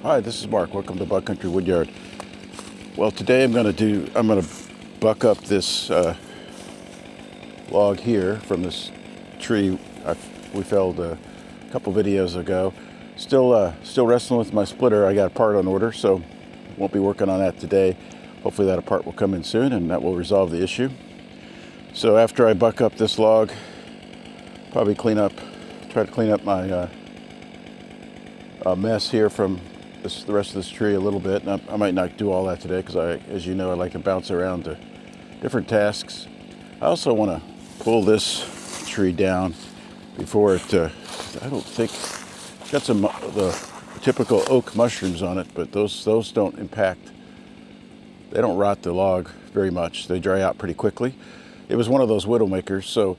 Hi, this is Mark. Welcome to Buck Country Woodyard. Well, today I'm going to buck up this log here from this tree we felled a couple videos ago. Still wrestling with my splitter. I got a part on order, so won't be working on that today. Hopefully that part will come in soon and that will resolve the issue. So after I buck up this log, probably try to clean up my mess here from the rest of this tree a little bit. And I might not do all that today because as you know, I like to bounce around to different tasks. I also want to pull this tree down before it, I don't think, it's got some the typical oak mushrooms on it, but those don't impact, they don't rot the log very much. They dry out pretty quickly. It was one of those widowmakers, so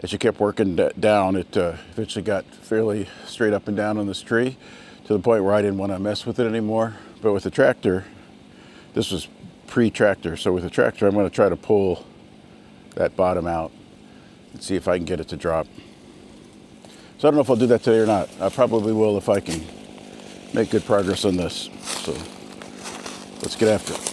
as you kept working down, it eventually got fairly straight up and down on this tree, to the point where I didn't want to mess with it anymore. But with the tractor, this was pre-tractor, so with the tractor I'm going to try to pull that bottom out and see if I can get it to drop. So I don't know if I'll do that today or not. I probably will if I can make good progress on this. So let's get after it.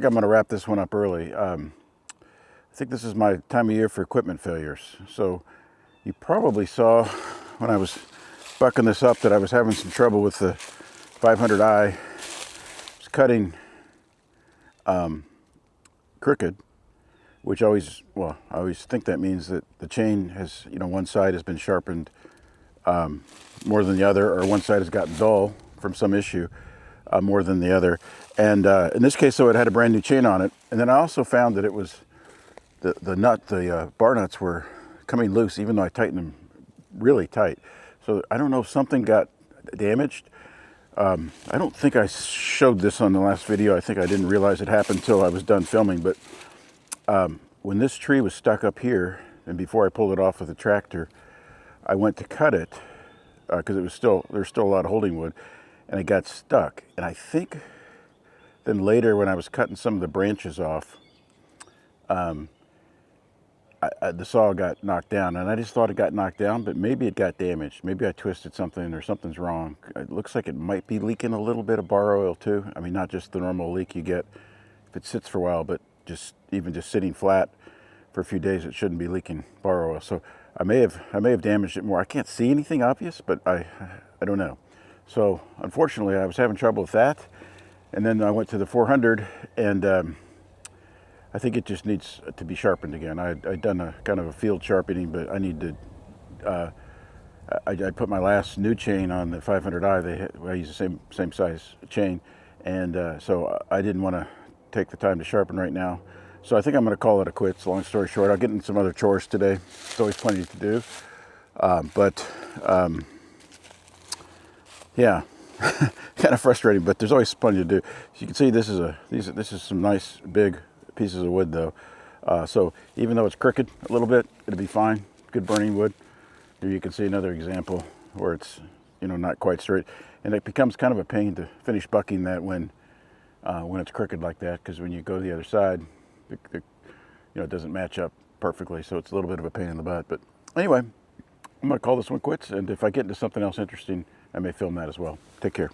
think I'm going to wrap this one up early. I think this is my time of year for equipment failures. So you probably saw when I was bucking this up that I was having some trouble with the 500i. It's cutting crooked, which always, well, I always think that means that the chain has, you know, one side has been sharpened more than the other, or one side has gotten dull from some issue more than the other. And in this case, so it had a brand new chain on it. And then I also found that it was the bar nuts were coming loose, even though I tightened them really tight. So I don't know if something got damaged. I don't think I showed this on the last video. I think I didn't realize it happened until I was done filming. But when this tree was stuck up here, and before I pulled it off with the tractor, I went to cut it because there's still a lot of holding wood, and it got stuck. And I think then later when I was cutting some of the branches off, the saw got knocked down, and I just thought it got knocked down, but maybe it got damaged. Maybe I twisted something or something's wrong. It looks like it might be leaking a little bit of bar oil too. I mean, not just the normal leak you get if it sits for a while, but even just sitting flat for a few days, it shouldn't be leaking bar oil. So I may have damaged it more. I can't see anything obvious, but I don't know. So unfortunately, I was having trouble with that, and then I went to the 400, and I think it just needs to be sharpened again. I'd done a kind of a field sharpening, but I need to. I put my last new chain on the 500i. I use the same size chain, and so I didn't want to take the time to sharpen right now. So I think I'm going to call it a quits. Long story short, I'll get in some other chores today. It's always plenty to do, yeah, kind of frustrating. But there's always plenty to do. As you can see, this is some nice big pieces of wood though. So even though it's crooked a little bit, it'll be fine. Good burning wood. Here you can see another example where it's, you know, not quite straight, and it becomes kind of a pain to finish bucking that when it's crooked like that, because when you go to the other side, you know, it doesn't match up perfectly, so it's a little bit of a pain in the butt. But anyway, I'm going to call this one quits, and if I get into something else interesting, I may film that as well. Take care.